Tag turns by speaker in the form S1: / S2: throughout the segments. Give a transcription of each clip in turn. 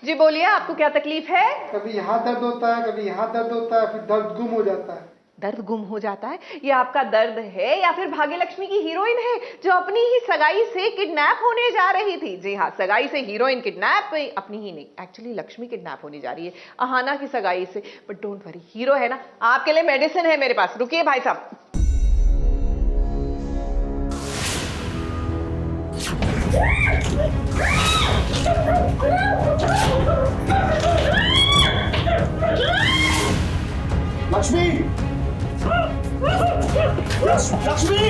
S1: जी बोलिए, आपको क्या तकलीफ है?
S2: कभी यहाँ दर्द होता है, कभी यहाँ दर्द होता है, फिर दर्द गुम हो जाता है।
S1: दर्द गुम हो जाता है? ये आपका दर्द है या फिर भाग्यलक्ष्मी की हीरोइन है जो अपनी ही सगाई से किडनैप होने जा रही थी? जी हाँ, सगाई से हीरोइन किडनैप, अपनी ही नहीं, एक्चुअली लक्ष्मी किडनैप होने जा रही है अहाना की सगाई से। बट डोंट वरी, हीरो है ना, आपके लिए मेडिसिन है मेरे पास। रुकिए भाई साहब।
S3: लक्ष्मी, लक्ष्मी,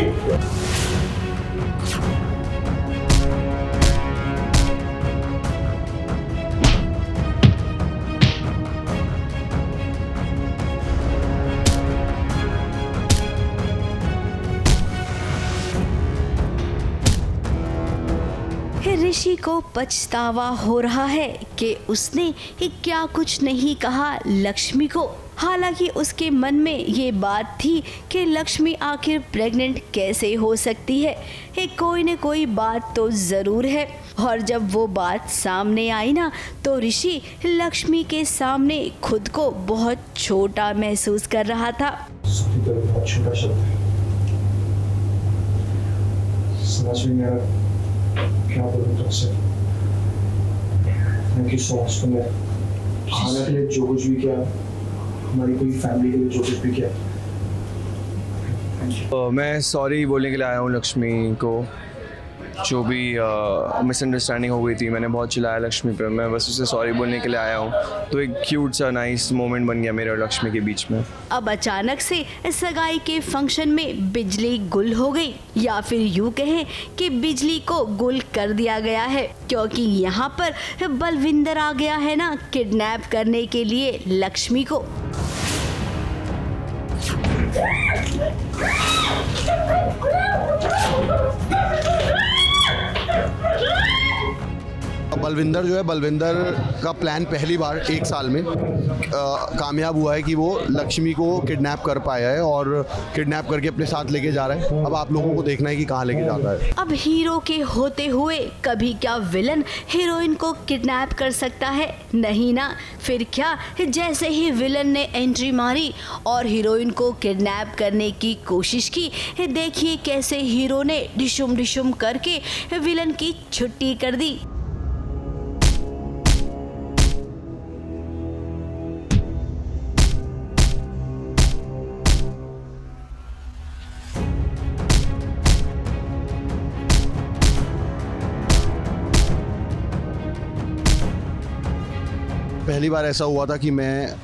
S4: ऋषि को पछतावा हो रहा है कि उसने क्या कुछ नहीं कहा लक्ष्मी को। हालांकि उसके मन में ये बात थी कि लक्ष्मी आखिर प्रेग्नेंट कैसे हो सकती है, कोई न कोई बात तो ज़रूर है। और जब वो बात सामने आई ना, तो ऋषि लक्ष्मी के सामने खुद को बहुत छोटा महसूस कर रहा था।
S3: बहुत छोटा शब्द है, समझ में नहीं आ रहा क्या बोलूं तुमसे। थैंक यू सो मच, तुमने खाना के लिए जो कुछ भी किया, हमारी पूरी फैमिली के लिए जो कुछ भी किया।
S5: मैं सॉरी बोलने के लिए आया हूँ लक्ष्मी को। जो भी मिसअंडरस्टैंडिंग हो गई थी, मैंने बहुत चिल्लाया लक्ष्मी पे, मैं बस उसे सॉरी बोलने के लिए आया हूँ। तो एक क्यूट सा नाइस मोमेंट बन गया मेरे और लक्ष्मी के बीच में।
S4: अब अचानक से सगाई के फंक्शन में बिजली गुल हो गई, या फिर यूँ कहें कि बिजली को गुल कर दिया गया है, क्योंकि यहाँ पर बलविंदर आ गया है ना किडनैप करने के लिए लक्ष्मी को।
S6: बलविंदर जो है, बलविंदर का प्लान पहली बार 1 साल में कामयाब हुआ है कि वो लक्ष्मी को किडनैप कर पाया है और किडनैप करके अपने साथ लेके जा रहा है। अब आप लोगों को देखना है कि कहाँ लेके जाता है।
S4: अब हीरो के होते हुए कभी क्या विलन हीरोइन को किडनैप कर सकता है? नहीं ना। फिर क्या, जैसे ही विलन ने एंट्री मारी और हीरोइन को किडनैप करने की कोशिश की, देखिए कैसे हीरो ने डिशुम डिशुम करके विलन की छुट्टी कर दी।
S6: पहली बार ऐसा हुआ था कि मैं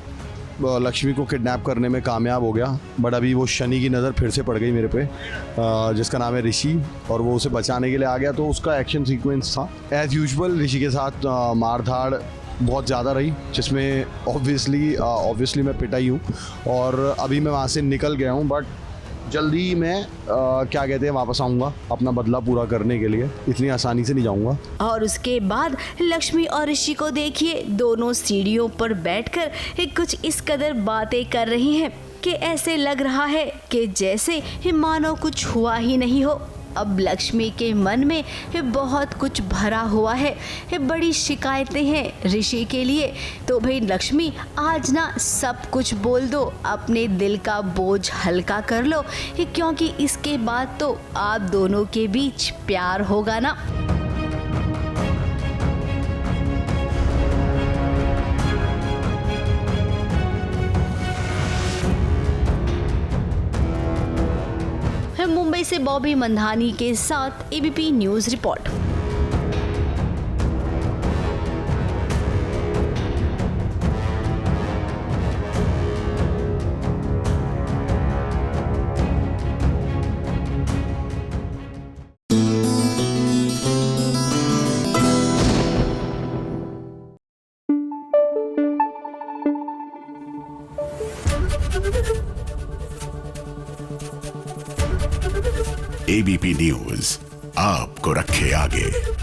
S6: लक्ष्मी को किडनैप करने में कामयाब हो गया, बट अभी वो शनि की नज़र फिर से पड़ गई मेरे पे, जिसका नाम है ऋषि, और वो उसे बचाने के लिए आ गया। तो उसका एक्शन सीक्वेंस था एज़ यूजुअल ऋषि के साथ मार धाड़ बहुत ज़्यादा रही, जिसमें ऑब्वियसली मैं पिटा ही हूँ और अभी मैं वहाँ से निकल गया हूँ। बट जल्दी मैं क्या कहते हैं वापस आऊँगा अपना बदला पूरा करने के लिए, इतनी आसानी से नहीं जाऊँगा।
S4: और उसके बाद लक्ष्मी और ऋषि को देखिए, दोनों सीढ़ियों पर बैठकर कुछ इस कदर बातें कर रही हैं कि ऐसे लग रहा है कि जैसे मानो कुछ हुआ ही नहीं हो। अब लक्ष्मी के मन में बहुत कुछ भरा हुआ है, बड़ी शिकायतें हैं ऋषि के लिए। तो भाई लक्ष्मी, आज ना सब कुछ बोल दो, अपने दिल का बोझ हल्का कर लो, क्योंकि इसके बाद तो आप दोनों के बीच प्यार होगा ना। मुंबई से बॉबी मंधानी के साथ ABP news report.
S7: ABP news आपको रखे आगे।